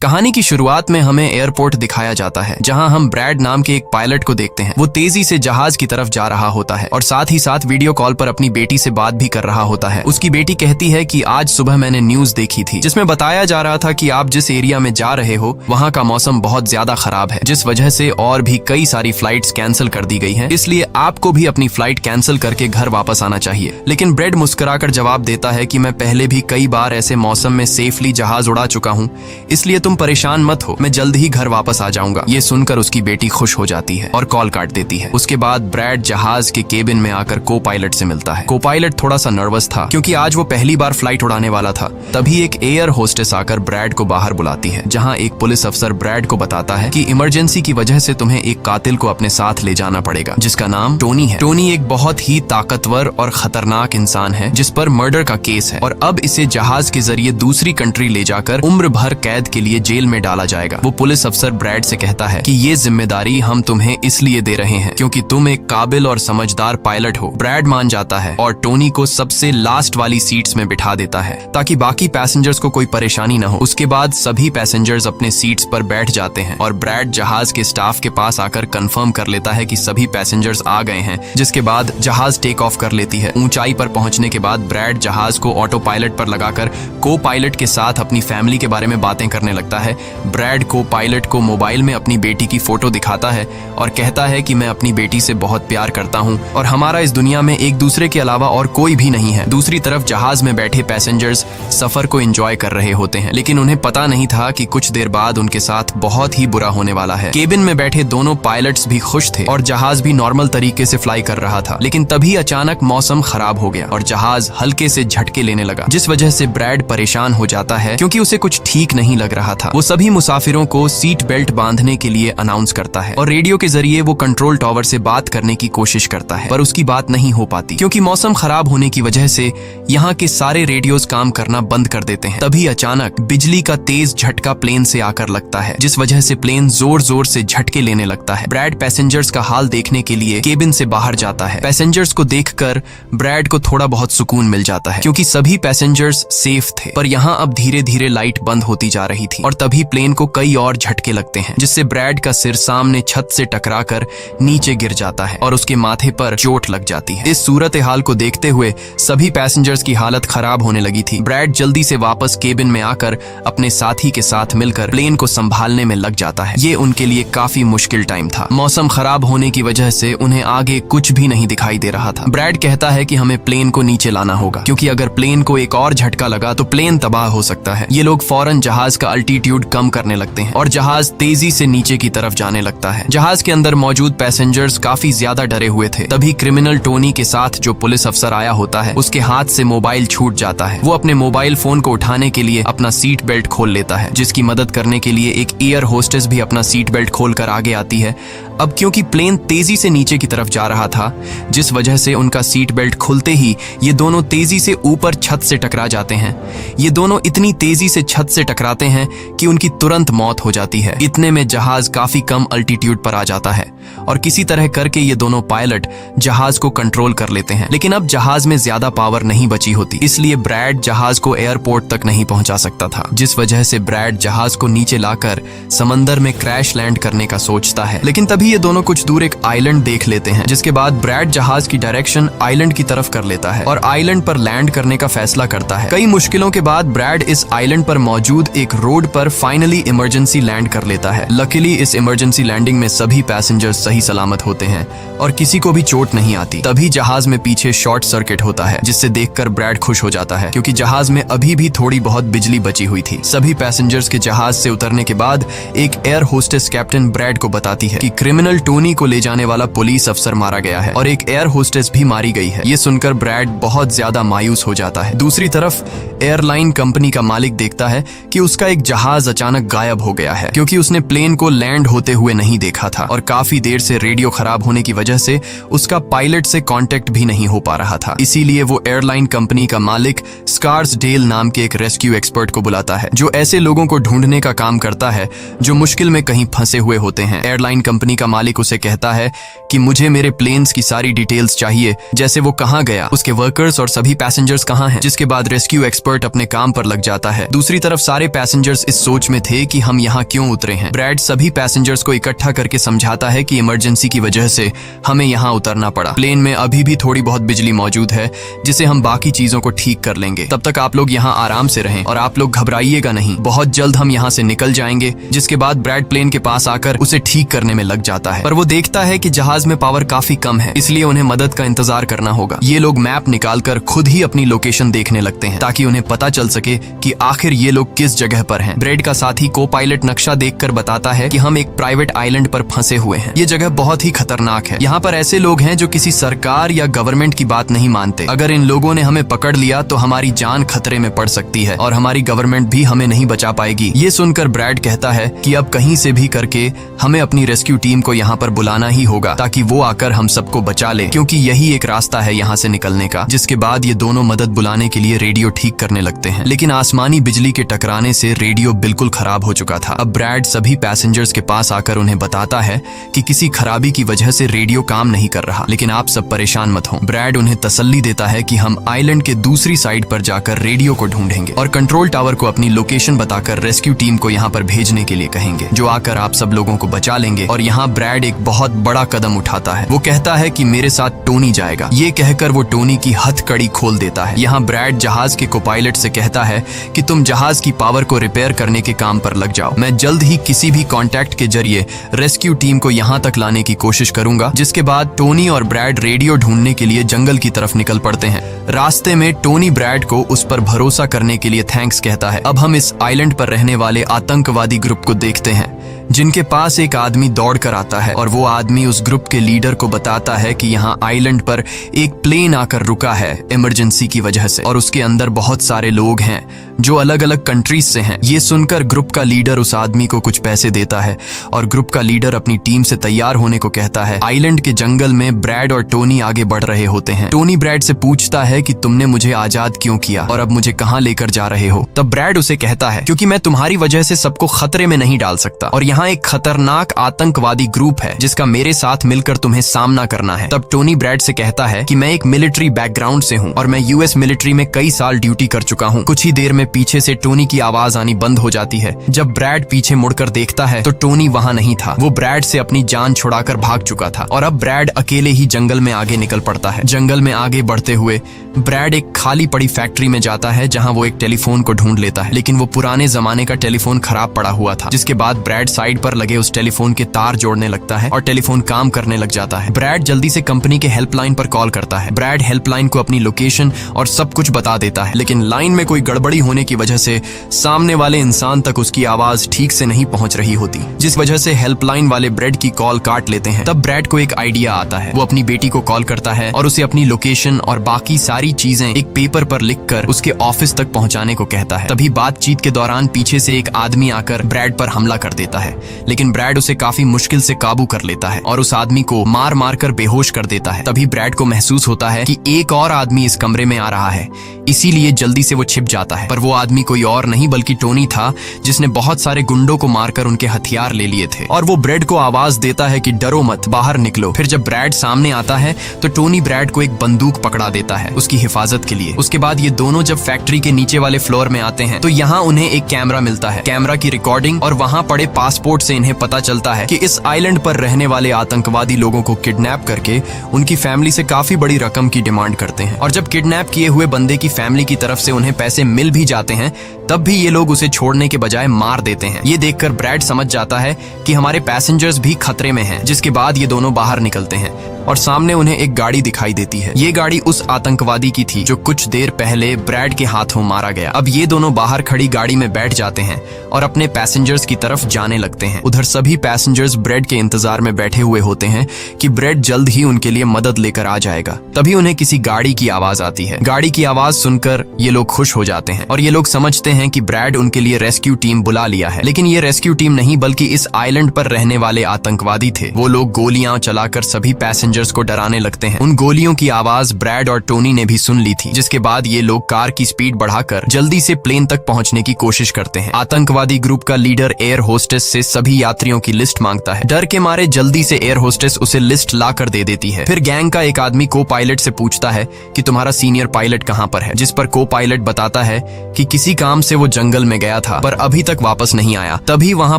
कहानी की शुरुआत में हमें एयरपोर्ट दिखाया जाता है, जहां हम ब्रैड नाम के एक पायलट को देखते हैं। वो तेजी से जहाज की तरफ जा रहा होता है और साथ ही साथ वीडियो कॉल पर अपनी बेटी से बात भी कर रहा होता है। उसकी बेटी कहती है कि आज सुबह मैंने न्यूज देखी थी, जिसमें बताया जा रहा था कि आप जिस एरिया में जा रहे हो वहाँ का मौसम बहुत ज्यादा खराब है, जिस वजह से और भी कई सारी फ्लाइट्स कैंसिल कर दी गई हैं। इसलिए आपको भी अपनी फ्लाइट कैंसिल करके घर वापस आना चाहिए। लेकिन ब्रैड मुस्कुराकर जवाब देता है कि मैं पहले भी कई बार ऐसे मौसम में सेफली जहाज उड़ा चुका हूँ, इसलिए तुम परेशान मत हो, मैं जल्द ही घर वापस आ जाऊंगा। ये सुनकर उसकी बेटी खुश हो जाती है और कॉल काट देती है। उसके बाद ब्रैड जहाज के केबिन में आकर को पायलट से मिलता है। को पायलट थोड़ा सा नर्वस था क्योंकि आज वो पहली बार फ्लाइट उड़ाने वाला था। तभी एक एयर होस्टेस आकर ब्रैड को बाहर बुलाती है, जहाँ एक पुलिस अफसर ब्रैड को बताता है कि इमरजेंसी की वजह से तुम्हें एक कातिल को अपने साथ ले जाना पड़ेगा, जिसका नाम टोनी है। टोनी एक बहुत ही ताकतवर और खतरनाक इंसान है जिस पर मर्डर का केस है और अब इसे जहाज के जरिए दूसरी कंट्री ले जाकर उम्र भर कैद के लिए जेल में डाला जाएगा। वो पुलिस अफसर ब्रैड से कहता है कि ये जिम्मेदारी हम तुम्हें इसलिए दे रहे हैं क्योंकि तुम एक काबिल और समझदार पायलट हो। ब्रैड मान जाता है और टोनी को सबसे लास्ट वाली सीट्स में बिठा देता है ताकि बाकी पैसेंजर्स को कोई परेशानी न हो। उसके बाद सभी पैसेंजर्स अपने सीट्स पर बैठ जाते हैं और ब्रैड जहाज के स्टाफ के पास आकर कंफर्म कर लेता है कि सभी पैसेंजर्स आ गए हैं, जिसके बाद जहाज टेक ऑफ कर लेती है। ऊंचाई पर पहुंचने के बाद ब्रैड जहाज को ऑटो पायलट पर लगाकर को पायलट के साथ अपनी फैमिली के बारे में बातें करने लगता है। ब्रैड को पायलट को मोबाइल में अपनी बेटी की फोटो दिखाता है और कहता है कि मैं अपनी बेटी से बहुत प्यार करता हूं और हमारा इस दुनिया में एक दूसरे के अलावा और कोई भी नहीं है। दूसरी तरफ जहाज में बैठे पैसेंजर्स सफर को एंजॉय कर रहे होते हैं, लेकिन उन्हें पता नहीं था कि कुछ देर बाद उनके साथ बहुत ही बुरा होने वाला है। केबिन में बैठे दोनों पायलट्स भी खुश थे और जहाज भी नॉर्मल तरीके से फ्लाई कर रहा था, लेकिन तभी अचानक मौसम खराब हो गया और जहाज हल्के से झटके लेने लगा, जिस वजह से ब्रैड परेशान हो जाता है क्योंकि उसे कुछ ठीक नहीं लग रहा था। वो सभी मुसाफिरों को सीट बेल्ट बांधने के लिए अनाउंस करता है और रेडियो के जरिए वो कंट्रोल टावर से बात करने की कोशिश करता है, पर उसकी बात नहीं हो पाती क्योंकि मौसम खराब होने की वजह से यहाँ के सारे रेडियोज काम करना बंद कर देते हैं। तभी अचानक बिजली का तेज झटका प्लेन से आकर लगता है, जिस वजह से प्लेन जोर जोर से झटके लेने लगता है। ब्रैड पैसेंजर्स का हाल देखने के लिए केबिन से बाहर जाता है। पैसेंजर्स को देखकर ब्रैड को थोड़ा बहुत सुकून मिल जाता है क्योंकि सभी पैसेंजर्स सेफ थे, पर यहाँ अब धीरे धीरे लाइट बंद होती जा रही थी और तभी प्लेन को कई और झटके लगते हैं, जिससे ब्रैड का सिर सामने छत से टकराकर नीचे गिर जाता है और उसके माथे पर चोट लग जाती है। इस सूरत हाल को देखते हुए सभी पैसेंजर्स की हालत खराब होने लगी थी। ब्रैड जल्दी से वापस केबिन में आकर अपने साथी के साथ मिलकर प्लेन को संभालने में लग जाता है। ये उनके लिए काफी मुश्किल टाइम था। मौसम खराब होने की वजह से उन्हें आगे कुछ भी नहीं दिखाई दे रहा था। ब्रैड कहता है कि हमें प्लेन को नीचे लाना होगा क्योंकि अगर प्लेन को एक और झटका लगा तो प्लेन तबाह हो सकता है। ये लोग फौरन जहाज का अल्टीट्यूड कम करने लगते हैं और जहाज तेजी से नीचे की तरफ जाने लगता है। जहाज के अंदर मौजूद पैसेंजर्स काफी ज्यादा डरे हुए थे। तभी क्रिमिनल टोनी के साथ जो पुलिस अफसर आया होता है, उसके हाथ से मोबाइल छूट जाता है। वो अपने मोबाइल फोन को उठाने के लिए अपना सीट बेल्ट खोल लेता है, जिसकी मदद करने के लिए एक एयर होस्टेस भी अपना सीट बेल्ट खोलकर आगे आती है। अब क्योंकि प्लेन तेजी से नीचे की तरफ जा रहा था, जिस वजह से उनका सीट बेल्ट खुलते ही ये दोनों तेजी से ऊपर छत से टकरा जाते हैं। ये दोनों इतनी तेजी से छत से टकराते हैं कि उनकी तुरंत मौत हो जाती है। इतने में जहाज काफी कम अल्टीट्यूड पर आ जाता है और किसी तरह करके ये दोनों पायलट जहाज को कंट्रोल कर लेते हैं। लेकिन अब जहाज में ज्यादा पावर नहीं बची होती, इसलिए ब्रैड जहाज को एयरपोर्ट तक नहीं पहुंचा सकता था, जिस वजह से ब्रैड जहाज को नीचे लाकर समंदर में क्रैश लैंड करने का सोचता है। लेकिन तभी ये दोनों कुछ दूर एक आइलैंड देख लेते हैं, जिसके बाद ब्रैड जहाज की डायरेक्शन आइलैंड की तरफ कर लेता है और आइलैंड पर लैंड करने का फैसला करता है। कई मुश्किलों के बाद ब्रैड इस आइलैंड पर मौजूद एक रोड पर फाइनली इमरजेंसी लैंड कर लेता है। लकीली इस इमरजेंसी लैंडिंग में सभी पैसेंजर्स सही सलामत होते हैं और किसी को भी चोट नहीं आती। तभी जहाज में पीछे शॉर्ट सर्किट होता है, जिससे देखकर ब्रैड खुश हो जाता है क्योंकि जहाज में अभी भी थोड़ी बहुत बिजली बची हुई थी। सभी पैसेंजर्स के जहाज से उतरने के बाद एक एयर होस्टेस कैप्टन ब्रैड को बताती है कि क्रिमिनल टोनी को ले जाने वाला पुलिस अफसर मारा गया है और एक एयर होस्टेस भी मारी गई है। ये सुनकर ब्रैड बहुत ज्यादा मायूस हो जाता है। दूसरी तरफ एयरलाइन कंपनी का मालिक देखता है कि उसका एक जहाज अचानक गायब हो गया है क्योंकि उसने प्लेन को लैंड होते हुए नहीं देखा था और काफी देर से रेडियो खराब होने की वजह से उसका पायलट से कांटेक्ट भी नहीं हो पा रहा था। इसीलिए वो एयरलाइन कंपनी का मालिक स्कार्सडेल नाम के एक रेस्क्यू एक्सपर्ट को बुलाता है, जो ऐसे लोगों को ढूंढने का काम करता है जो मुश्किल में कहीं फंसे हुए होते हैं। एयरलाइन कंपनी का मालिक उसे कहता है कि मुझे मेरे प्लेन्स की सारी डिटेल्स चाहिए, जैसे वो कहाँ गया, उसके वर्कर्स और सभी पैसेंजर्स कहाँ हैं। जिसके बाद रेस्क्यू एक्सपर्ट अपने काम पर लग जाता है। दूसरी तरफ सारे पैसेंजर्स इस सोच में थे कि हम यहाँ क्यों उतरे हैं। ब्रैड सभी पैसेंजर्स को इकट्ठा करके समझाता है कि इमरजेंसी की वजह से हमें यहाँ उतरना पड़ा। प्लेन में अभी भी थोड़ी बहुत बिजली मौजूद है जिसे हम बाकी चीजों को ठीक कर लेंगे। तब तक आप लोग यहाँ आराम से रहें और आप लोग घबराइएगा नहीं, बहुत जल्द हम यहाँ से निकल जाएंगे। जिसके बाद ब्रैड प्लेन के पास आकर उसे ठीक करने में लग जाता है, पर वो देखता है कि जहाज में पावर काफी कम है, इसलिए उन्हें मदद का इंतजार करना होगा। ये लोग मैप निकालकर खुद ही अपनी लोकेशन देखने लगते हैं ताकि उन्हें पता चल सके कि आखिर ये लोग किस जगह पर हैं। ब्रैड का साथी को पायलट नक्शा देखकर बताता है कि हम एक प्राइवेट आइलैंड पर फंसे हुए हैं। ये जगह बहुत ही खतरनाक है। यहाँ पर ऐसे लोग हैं जो किसी सरकार या गवर्नमेंट की बात नहीं मानते। अगर इन लोगों ने हमें पकड़ लिया तो हमारी जान खतरे में पड़ सकती है और हमारी गवर्नमेंट भी हमें नहीं बचा पाएगी। ये सुनकर ब्रैड कहता है कि अब कहीं से भी करके हमें अपनी रेस्क्यू टीम को यहाँ पर बुलाना ही होगा ताकि वो आकर हम सबको बचा ले, क्योंकि यही एक रास्ता है यहाँ से निकलने का। जिसके बाद ये दोनों मदद बुलाने के लिए रेडियो ठीक करने लगते हैं, लेकिन आसमानी बिजली के टकराने से रेडियो बिल्कुल खराब हो चुका था। अब ब्रैड सभी पैसेंजर्स के पास आकर उन्हें बताता है कि किसी खराबी की वजह से रेडियो काम नहीं कर रहा, लेकिन आप सब परेशान मत हो। ब्रैड उन्हें तसल्ली देता है कि हम आइलैंड के दूसरी साइड पर जाकर रेडियो को ढूंढेंगे और कंट्रोल टावर को अपनी लोकेशन बताकर रेस्क्यू टीम को यहाँ पर भेजने के लिए कहेंगे, जो आकर आप सब लोगों को बचा लेंगे। और यहाँ ब्रैड एक बहुत बड़ा कदम उठाता है। वो कहता है कि मेरे साथ टोनी जाएगा। ये कहकर वो टोनी की हथकड़ी खोल देता है। यहाँ ब्रैड जहाज के कोपायलट से कहता है कि तुम जहाज की पावर को रिपेयर करने के काम पर लग जाओ। मैं जल्द ही किसी भी कॉन्टैक्ट के जरिए रेस्क्यू टीम को यहाँ तक लाने की कोशिश करूंगा। जिसके बाद टोनी और ब्रैड रेडियो ढूंढने के लिए जंगल की तरफ निकल पड़ते हैं। रास्ते में टोनी ब्रैड को उस पर भरोसा करने के लिए थैंक्स कहता है। अब हम इस आइलैंड पर रहने वाले आतंकवादी ग्रुप को देखते हैं, जिनके पास एक आदमी दौड़ कर आता है और वो आदमी उस ग्रुप के लीडर को बताता है कि यहाँ आइलैंड पर एक प्लेन आकर रुका है इमरजेंसी की वजह से और उसके अंदर बहुत सारे लोग हैं जो अलग अलग कंट्रीज से हैं। ये सुनकर ग्रुप का लीडर उस आदमी को कुछ पैसे देता है और ग्रुप का लीडर अपनी टीम से तैयार होने को कहता है। आइलैंड के जंगल में ब्रैड और टोनी आगे बढ़ रहे होते हैं। टोनी ब्रैड से पूछता है कि तुमने मुझे आजाद क्यों किया और अब मुझे कहाँ लेकर जा रहे हो। तब ब्रैड उसे कहता है क्योंकि मैं तुम्हारी वजह से सबको खतरे में नहीं डाल सकता और यहाँ एक खतरनाक आतंकवादी ग्रुप है जिसका मेरे साथ मिलकर तुम्हें सामना करना है। तब टोनी ब्रैड से कहता है कि मैं एक मिलिट्री बैकग्राउंड से हूँ और मैं यूएस मिलिट्री में कई साल ड्यूटी कर चुका हूँ। कुछ ही देर में पीछे से टोनी की आवाज आनी बंद हो जाती है। जब ब्रैड पीछे मुड़कर देखता है तो टोनी वहाँ नहीं था। वो ब्रैड से अपनी जान छुड़ाकर भाग चुका था और अब ब्रैड अकेले ही जंगल में आगे निकल पड़ता है। जंगल में आगे बढ़ते हुए ब्रैड एक खाली पड़ी फैक्ट्री में जाता है जहाँ वो एक टेलीफोन को ढूंढ लेता है, लेकिन वो पुराने जमाने का टेलीफोन खराब पड़ा हुआ था। जिसके बाद ब्रैड साइड पर लगे उस टेलीफोन के तार जोड़ने लगता है और टेलीफोन काम करने लग जाता है। ब्रैड जल्दी से कंपनी के हेल्पलाइन पर कॉल करता है। ब्रैड हेल्पलाइन को अपनी लोकेशन और सब कुछ बता देता है, लेकिन लाइन में कोई गड़बड़ी होने की वजह से सामने वाले इंसान तक उसकी आवाज ठीक से नहीं पहुंच रही होती, जिस वजह से हेल्पलाइन वाले ब्रैड की कॉल काट लेते हैं। तब ब्रैड को एक आइडिया आता है। वो अपनी बेटी को कॉल करता है और उसे अपनी लोकेशन और बाकी सारी चीजें एक पेपर पर लिखकर उसके ऑफिस तक पहुंचाने को कहता है। तभी बातचीत के दौरान पीछे से एक आदमी आकर ब्रैड पर हमला कर देता है, लेकिन ब्रैड उसे काफी मुश्किल से काबू कर लेता है और उस आदमी को मार मार कर बेहोश कर देता है। तभी ब्रैड को महसूस होता है कि एक और आदमी इस कमरे में आ रहा है, इसीलिए जल्दी से वो छिप जाता है। पर वो आदमी कोई और नहीं बल्कि टोनी था, जिसने बहुत सारे गुंडों को मारकर उनके हथियार ले लिए थे। और वो ब्रैड को आवाज देता है कि डरो मत, बाहर निकलो। फिर जब ब्रैड सामने आता है तो टोनी ब्रैड को एक बंदूक पकड़ा देता है उसकी हिफाजत के लिए। उसके बाद ये दोनों जब फैक्ट्री के नीचे वाले फ्लोर में आते हैं तो यहाँ उन्हें एक कैमरा मिलता है, कैमरा की रिकॉर्डिंग और वहाँ पड़े पासपोर्ट से इन्हें पता चलता है कि इस आइलैंड पर रहने वाले आतंकवादी लोगों को किडनैप करके उनकी फैमिली से काफी बड़ी रकम की डिमांड करते हैं। और जब किडनैप किए हुए बंदे की फैमिली की तरफ से उन्हें पैसे मिल भी जाते हैं तब भी ये लोग उसे छोड़ने के बजाय मार देते हैं। ये देखकर ब्रैड समझ जाता है कि हमारे पैसेंजर्स भी खतरे में हैं। जिसके बाद ये दोनों बाहर निकलते हैं और सामने उन्हें एक गाड़ी दिखाई देती है। ये गाड़ी उस आतंकवादी की थी जो कुछ देर पहले ब्रैड के हाथों मारा गया। अब ये दोनों बाहर खड़ी गाड़ी में बैठ जाते हैं और अपने पैसेंजर्स की तरफ जाने लगते हैं। उधर सभी पैसेंजर्स ब्रैड के इंतजार में बैठे हुए होते हैं कि ब्रैड जल्द ही उनके लिए मदद लेकर आ जाएगा। तभी उन्हें किसी गाड़ी की आवाज आती है। गाड़ी की आवाज सुनकर ये लोग खुश हो जाते हैं और ये लोग समझते हैं कि ब्रैड उनके लिए रेस्क्यू टीम बुला लिया है। लेकिन ये रेस्क्यू टीम नहीं बल्कि इस आइलैंड पर रहने वाले आतंकवादी थे। वो लोग गोलियां चलाकर सभी पैसेंजर्स पैसेंजर्स को डराने लगते हैं। उन गोलियों की आवाज ब्रैड और टोनी ने भी सुन ली थी, जिसके बाद ये लोग कार की स्पीड बढ़ाकर जल्दी से प्लेन तक पहुंचने की कोशिश करते हैं। आतंकवादी ग्रुप का लीडर एयर होस्टेस से सभी यात्रियों की लिस्ट मांगता है। डर के मारे जल्दी से एयर होस्टेस उसे लिस्ट ला कर दे देती है। फिर गैंग का एक आदमी को पायलट से पूछता है कि तुम्हारा सीनियर पायलट कहाँ पर है, जिस पर को पायलट बताता है कि किसी काम से वो जंगल में गया था पर अभी तक वापस नहीं आया। तभी वहाँ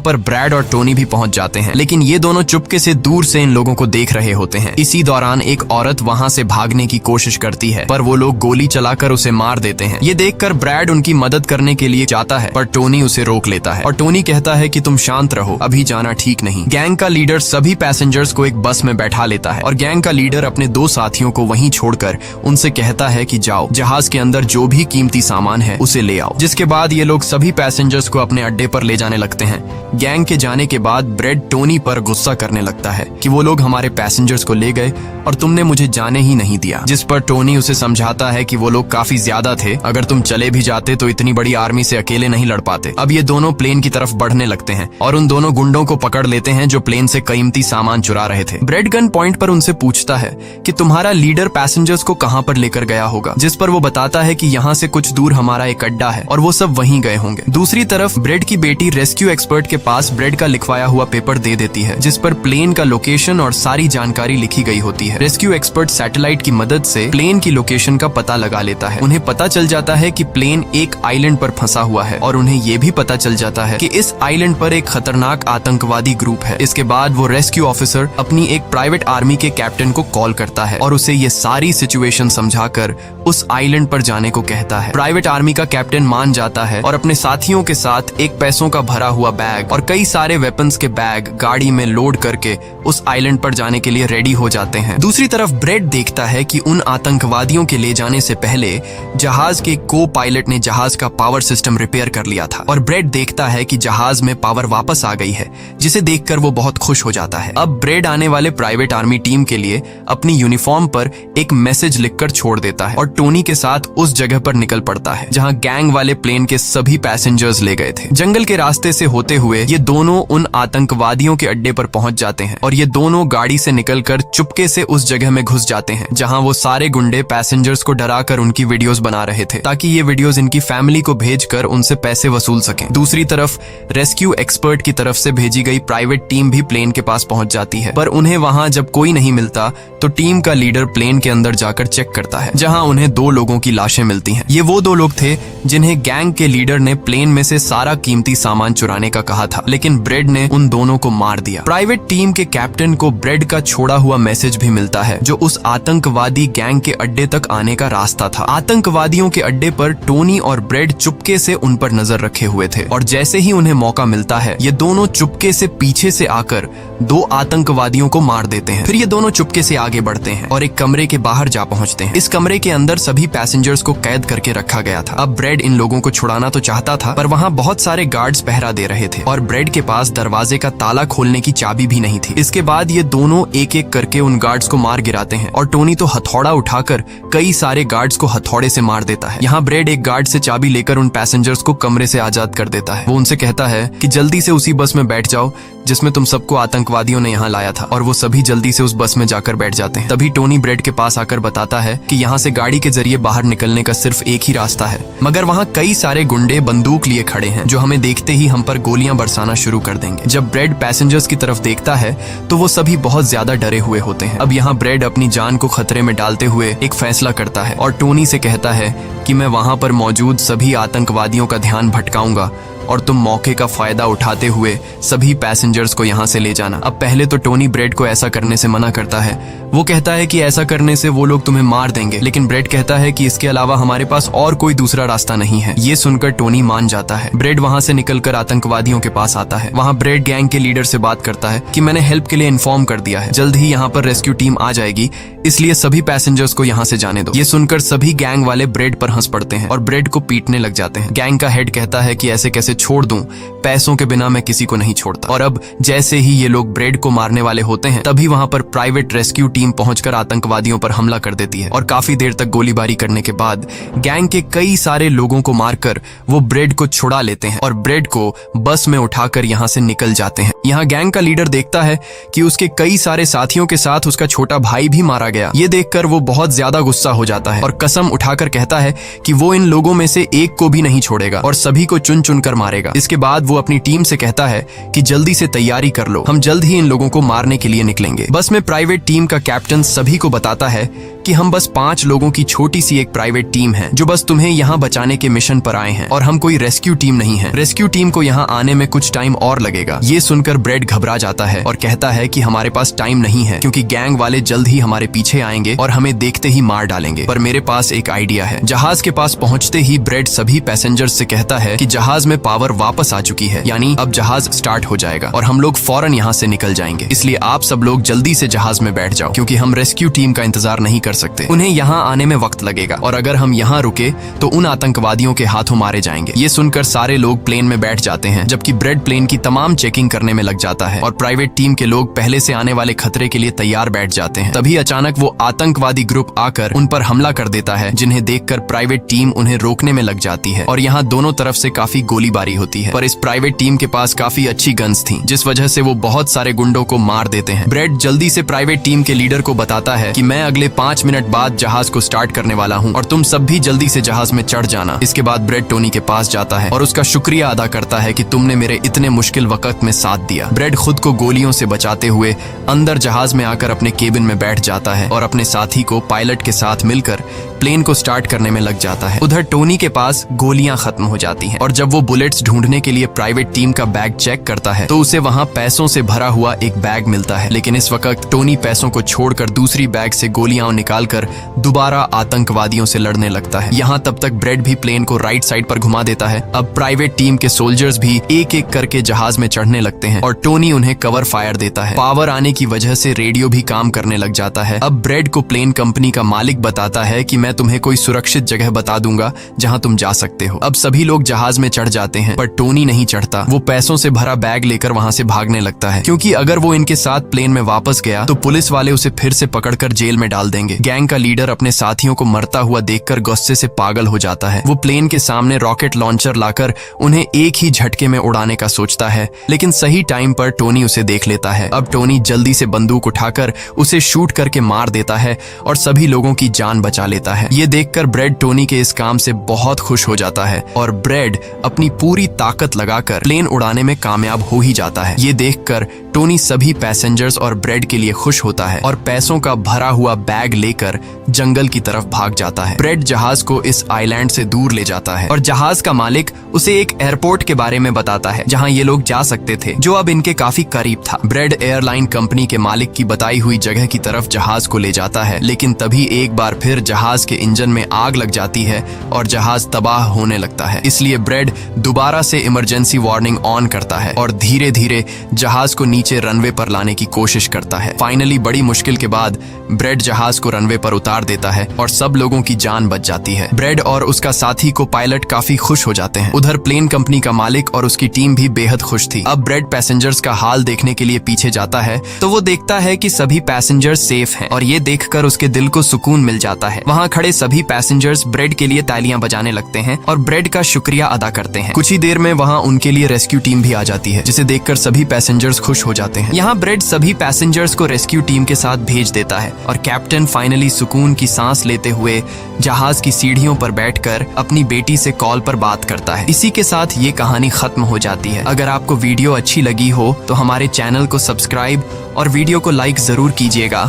पर ब्रैड और टोनी भी पहुंच जाते हैं, लेकिन ये दोनों चुपके से दूर से इन लोगों को देख रहे होते हैं। इसी दौरान एक औरत वहाँ से भागने की कोशिश करती है, पर वो लोग गोली चलाकर उसे मार देते हैं। ये देखकर ब्रैड उनकी मदद करने के लिए जाता है, पर टोनी उसे रोक लेता है और टोनी कहता है कि तुम शांत रहो, अभी जाना ठीक नहीं। गैंग का लीडर सभी पैसेंजर्स को एक बस में बैठा लेता है और गैंग का लीडर अपने 2 साथियों को वहीं छोड़कर उनसे कहता है कि जाओ, जहाज के अंदर जो भी कीमती सामान है उसे ले आओ। जिसके बाद ये लोग सभी पैसेंजर्स को अपने अड्डे पर ले जाने लगते हैं। गैंग के जाने के बाद ब्रेड टोनी पर गुस्सा करने लगता है कि वो लोग हमारे पैसेंजर्स को ले गए और तुमने मुझे जाने ही नहीं दिया। जिस पर टोनी उसे समझाता है कि वो लोग काफी ज्यादा थे, अगर तुम चले भी जाते तो इतनी बड़ी आर्मी से अकेले नहीं लड़ पाते। अब ये दोनों प्लेन की तरफ बढ़ने लगते हैं और उन दोनों गुंडों को पकड़ लेते हैं जो प्लेन से कीमती सामान चुरा रहे थे। ब्रेड गन पॉइंट पर उनसे पूछता है कि तुम्हारा लीडर पैसेंजर्स को कहां पर लेकर गया होगा, जिस पर वो बताता है कि यहाँ से कुछ दूर हमारा एक अड्डा है और वो सब वहीं गए होंगे। दूसरी तरफ ब्रेड की बेटी रेस्क्यू एक्सपर्ट के पास ब्रेड का लिखवाया हुआ पेपर दे देती है, जिस पर प्लेन का लोकेशन और सारी जानकारी लिखी गई होती है। रेस्क्यू एक्सपर्ट सैटेलाइट की मदद से प्लेन की लोकेशन का पता लगा लेता है। उन्हें पता चल जाता है कि प्लेन एक आइलैंड पर फंसा हुआ है और उन्हें ये भी पता चल जाता है कि इस आइलैंड पर एक खतरनाक आतंकवादी ग्रुप है। इसके बाद वो रेस्क्यू ऑफिसर अपनी एक प्राइवेट आर्मी के कैप्टन को कॉल करता है और उसे ये सारी सिचुएशन समझाकर उस आइलैंड पर जाने को कहता है। प्राइवेट आर्मी का कैप्टन मान जाता है और अपने साथियों के साथ एक पैसों का भरा हुआ बैग और कई सारे वेपन्स के बैग गाड़ी में लोड करके उस आइलैंड पर जाने के लिए रेडी हो जाते हैं। दूसरी तरफ ब्रेड देखता है कि उन आतंकवादियों के ले जाने से पहले जहाज के को पायलट ने जहाज का पावर सिस्टम रिपेयर कर लिया था और ब्रेड देखता है कि जहाज में पावर वापस आ गई है, जिसे देखकर वो बहुत खुश हो जाता है। अब ब्रेड आने वाले प्राइवेट आर्मी टीम के लिए अपनी यूनिफॉर्म पर एक मैसेज लिखकर छोड़ देता है और टोनी के साथ उस जगह पर निकल पड़ता है जहां गैंग वाले प्लेन के सभी पैसेंजर्स ले गए थे। जंगल के रास्ते से होते हुए ये दोनों उन आतंकवादियों के अड्डे पर पहुंच जाते हैं और ये दोनों गाड़ी से निकलकर चुपके से उस जगह में घुस जाते हैं जहां वो सारे गुंडे पैसेंजर्स को डराकर उनकी वीडियोस बना रहे थे ताकि ये वीडियोस इनकी फैमिली को भेजकर उनसे पैसे वसूल सकें। दूसरी तरफ रेस्क्यू एक्सपर्ट की तरफ से भेजी गई प्राइवेट टीम भी प्लेन के पास पहुंच जाती है, पर उन्हें वहां जब कोई नहीं मिलता तो टीम का लीडर प्लेन के अंदर जाकर चेक करता है जहां उन्हें 2 लोगों की लाशें मिलती हैं। ये वो 2 लोग थे जिन्हें गैंग के लीडर ने प्लेन में से सारा कीमती सामान चुराने का कहा था, लेकिन ब्रेड ने उन दोनों को मार दिया। प्राइवेट टीम के कैप्टन को ब्रेड का छोड़ा हुआ मैसेज भी मिलता है जो उस आतंकवादी गैंग के अड्डे तक आने का रास्ता था। आतंकवादियों के अड्डे पर टोनी और ब्रेड चुपके से उन पर नजर रखे हुए थे और जैसे ही उन्हें मौका मिलता है ये दोनों चुपके से पीछे से आकर 2 आतंकवादियों को मार देते हैं। फिर ये दोनों चुपके से आगे बढ़ते हैं और एक कमरे के बाहर जा पहुंचते हैं। इस कमरे के अंदर सभी पैसेंजर्स को कैद करके रखा गया था। अब ब्रेड इन लोगों को छुड़ाना तो चाहता था, पर वहाँ बहुत सारे गार्ड्स पहरा दे रहे थे और ब्रेड के पास दरवाजे का ताला खोलने की चाबी भी नहीं थी। इसके बाद ये दोनों एक एक करके उन गार्ड्स को मार गिराते हैं और टोनी तो हथौड़ा उठाकर कई सारे गार्ड्स को हथौड़े से मार देता है। यहाँ ब्रेड एक गार्ड से चाबी लेकर उन पैसेंजर्स को कमरे से आजाद कर देता है। वो उनसे कहता है कि जल्दी से उसी बस में बैठ जाओ जिसमें तुम सबको आतंकवादियों ने यहाँ लाया था, और वो सभी जल्दी से उस बस में जाकर बैठ जाते हैं। तभी टोनी ब्रेड के पास आकर बताता है कि यहाँ से गाड़ी के जरिए बाहर निकलने का सिर्फ एक ही रास्ता है, मगर वहाँ कई सारे गुंडे बंदूक लिए खड़े हैं जो हमें देखते ही हम पर गोलियां बरसाना शुरू कर देंगे। जब ब्रेड पैसेंजर्स की तरफ देखता है तो वो सभी बहुत ज्यादा डरे हुए होते हैं। अब यहाँ ब्रेड अपनी जान को खतरे में डालते हुए एक फैसला करता है और टोनी से कहता है कि मैं वहाँ पर मौजूद सभी आतंकवादियों का ध्यान भटकाऊंगा और तुम मौके का फायदा उठाते हुए सभी पैसेंजर्स को यहाँ से ले जाना। अब पहले तो टोनी ब्रेड को ऐसा करने से मना करता है। वो कहता है कि ऐसा करने से वो लोग तुम्हें मार देंगे, लेकिन ब्रेड कहता है कि इसके अलावा हमारे पास और कोई दूसरा रास्ता नहीं है। ये सुनकर टोनी मान जाता है। ब्रेड वहाँ से निकलकर आतंकवादियों के पास आता है। वहाँ ब्रेड गैंग के लीडर से बात करता है कि मैंने हेल्प के लिए इन्फॉर्म कर दिया है, जल्द ही यहाँ पर रेस्क्यू टीम आ जाएगी, इसलिए सभी पैसेंजर्स को यहाँ से जाने दो। ये सुनकर सभी गैंग वाले ब्रेड पर हंस पड़ते हैं और ब्रेड को पीटने लग जाते हैं। गैंग का हेड कहता है कि ऐसे कैसे इसे छोड़ दूं, पैसों के बिना मैं किसी को नहीं छोड़ता। और अब जैसे ही ये लोग ब्रेड को मारने वाले होते हैं तभी वहां पर प्राइवेट रेस्क्यू टीम पहुंचकर आतंकवादियों पर हमला कर देती है और काफी देर तक गोलीबारी करने के बाद गैंग के कई सारे लोगों को मारकर वो ब्रेड को छुड़ा लेते हैं और ब्रेड को बस में उठाकर यहाँ से निकल जाते हैं। यहाँ गैंग का लीडर देखता है कि उसके कई सारे साथियों के साथ उसका छोटा भाई भी मारा गया। ये देखकर वो बहुत ज्यादा गुस्सा हो जाता है और कसम उठाकर कहता है कि वो इन लोगों में से एक को भी नहीं छोड़ेगा और सभी को चुन चुन कर मारेगा। इसके बाद वो अपनी टीम से कहता है कि जल्दी से तैयारी कर लो, हम जल्द ही इन लोगों को मारने के लिए निकलेंगे। बस में प्राइवेट टीम का कैप्टन सभी को बताता है कि हम बस 5 लोगों की छोटी सी एक प्राइवेट टीम है जो बस तुम्हें यहाँ बचाने के मिशन पर आए हैं और हम कोई रेस्क्यू टीम नहीं है। रेस्क्यू टीम को यहाँ आने में कुछ टाइम और लगेगा। ये सुनकर ब्रेड घबरा जाता है और कहता है कि हमारे पास टाइम नहीं है क्योंकि गैंग वाले जल्द ही हमारे पीछे आएंगे और हमें देखते ही मार डालेंगे। पर मेरे पास एक आइडिया है। जहाज के पास पहुंचते ही ब्रेड सभी पैसेंजर्स से कहता है कि जहाज में पावर वापस आ चुकी है, यानी अब जहाज स्टार्ट हो जाएगा और हम लोग फौरन यहाँ से निकल जाएंगे। इसलिए आप सब लोग जल्दी से जहाज में बैठ जाओ क्योंकि हम रेस्क्यू टीम का इंतजार नहीं कर सकते। उन्हें यहाँ आने में वक्त लगेगा और अगर हम यहाँ रुके तो उन आतंकवादियों के हाथों मारे जाएंगे। ये सुनकर सारे लोग प्लेन में बैठ जाते हैं जबकि ब्रेड प्लेन की तमाम चेकिंग करने में लग जाता है और प्राइवेट टीम के लोग पहले से आने वाले खतरे के लिए तैयार बैठ जाते हैं। तभी अचानक वो आतंकवादी ग्रुप आकर उन पर हमला कर देता है जिन्हें देखकर प्राइवेट टीम उन्हें रोकने में लग जाती है और यहाँ दोनों तरफ से काफी गोलीबारी होती है। पर इस प्राइवेट टीम के पास काफी अच्छी गन्स थी जिस वजह से वो बहुत सारे गुंडों को मार देते हैं। ब्रेड जल्दी से प्राइवेट टीम के लीडर को बताता है कि मैं अगले 5 मिनट बाद जहाज को स्टार्ट करने वाला हूँ और तुम सब भी जल्दी से जहाज में चढ़ जाना। इसके बाद ब्रेड टोनी के पास जाता है और उसका शुक्रिया अदा करता है कि तुमने मेरे इतने मुश्किल वक्त में साथ दिया। ब्रेड खुद को गोलियों से बचाते हुए अंदर जहाज में आकर अपने केबिन में बैठ जाता है और अपने साथी को पायलट के साथ मिलकर प्लेन को स्टार्ट करने में लग जाता है। उधर टोनी के पास गोलियां खत्म हो जाती हैं और जब वो बुलेट्स ढूंढने के लिए प्राइवेट टीम का बैग चेक करता है तो उसे वहां पैसों से भरा हुआ एक बैग मिलता है। लेकिन इस वक्त टोनी पैसों को छोड़कर दूसरी बैग से गोलियां निकालकर दोबारा आतंकवादियों से लड़ने लगता है। यहाँ तब तक ब्रेड भी प्लेन को राइट साइड पर घुमा देता है। अब प्राइवेट टीम के सोल्जर्स भी एक एक करके जहाज में चढ़ने लगते हैं और टोनी उन्हें कवर फायर देता है। पावर आने की वजह से रेडियो भी काम करने लग जाता है। अब ब्रेड को प्लेन कंपनी का मालिक बताता है कि मैं तुम्हें कोई सुरक्षित जगह बता दूंगा जहां तुम जा सकते हो। अब सभी लोग जहाज में चढ़ जाते हैं पर टोनी नहीं चढ़ता। वो पैसों से भरा बैग लेकर वहां से भागने लगता है क्योंकि अगर वो इनके साथ प्लेन में वापस गया तो पुलिस वाले उसे फिर से पकड़कर जेल में डाल देंगे। गैंग का लीडर अपने साथियों को मरता हुआ देखकर गुस्से से पागल हो जाता है। वो प्लेन के सामने रॉकेट लॉन्चर लाकर उन्हें एक ही झटके में उड़ाने का सोचता है लेकिन सही टाइम पर टोनी उसे देख लेता है। अब टोनी जल्दी से बंदूक उठाकर उसे शूट करके मार देता है और सभी लोगों की जान बचा लेता है। ये देखकर ब्रेड टोनी के इस काम से बहुत खुश हो जाता है और ब्रेड अपनी पूरी ताकत लगाकर प्लेन उड़ाने में कामयाब हो ही जाता है। ये देखकर टोनी सभी पैसेंजर्स और ब्रेड के लिए खुश होता है और पैसों का भरा हुआ बैग लेकर जंगल की तरफ भाग जाता है। ब्रेड जहाज को इस आइलैंड से दूर ले जाता है और जहाज का मालिक उसे एक एयरपोर्ट के बारे में बताता है जहां ये लोग जा सकते थे जो अब इनके काफी करीब था। ब्रेड एयरलाइन कंपनी के मालिक की बताई हुई जगह की तरफ जहाज को ले जाता है लेकिन तभी एक बार फिर जहाज के इंजन में आग लग जाती है और जहाज तबाह होने लगता है। इसलिए ब्रेड दोबारा से इमरजेंसी वार्निंग ऑन करता है और धीरे धीरे जहाज को नीचे रनवे पर लाने की कोशिश करता है। फाइनली बड़ी मुश्किल के बाद ब्रेड जहाज को रनवे पर उतार देता है और सब लोगों की जान बच जाती है। ब्रेड और उसका साथी को पायलट काफी खुश हो जाते हैं। उधर प्लेन कंपनी का मालिक और उसकी टीम भी बेहद खुश थी। अब ब्रेड पैसेंजर्स का हाल देखने के लिए पीछे जाता है तो वो देखता है कि सभी पैसेंजर्स सेफ हैं और ये देखकर उसके दिल को सुकून मिल जाता है। वहाँ खड़े सभी पैसेंजर्स ब्रेड के लिए तालियां बजाने लगते हैं और ब्रेड का शुक्रिया अदा करते हैं। कुछ ही देर में वहाँ उनके लिए रेस्क्यू टीम भी आ जाती है जिसे देखकर सभी पैसेंजर्स खुश हो जाते हैं। यहाँ ब्रेड सभी पैसेंजर्स को रेस्क्यू टीम के साथ भेज देता है और कैप्टन फाइनली सुकून की सांस लेते हुए जहाज की सीढ़ियों पर बैठकर अपनी बेटी से कॉल पर बात करता है। इसी के साथ ये कहानी खत्म हो जाती है। अगर आपको वीडियो अच्छी लगी हो तो हमारे चैनल को सब्सक्राइब और वीडियो को लाइक जरूर कीजिएगा।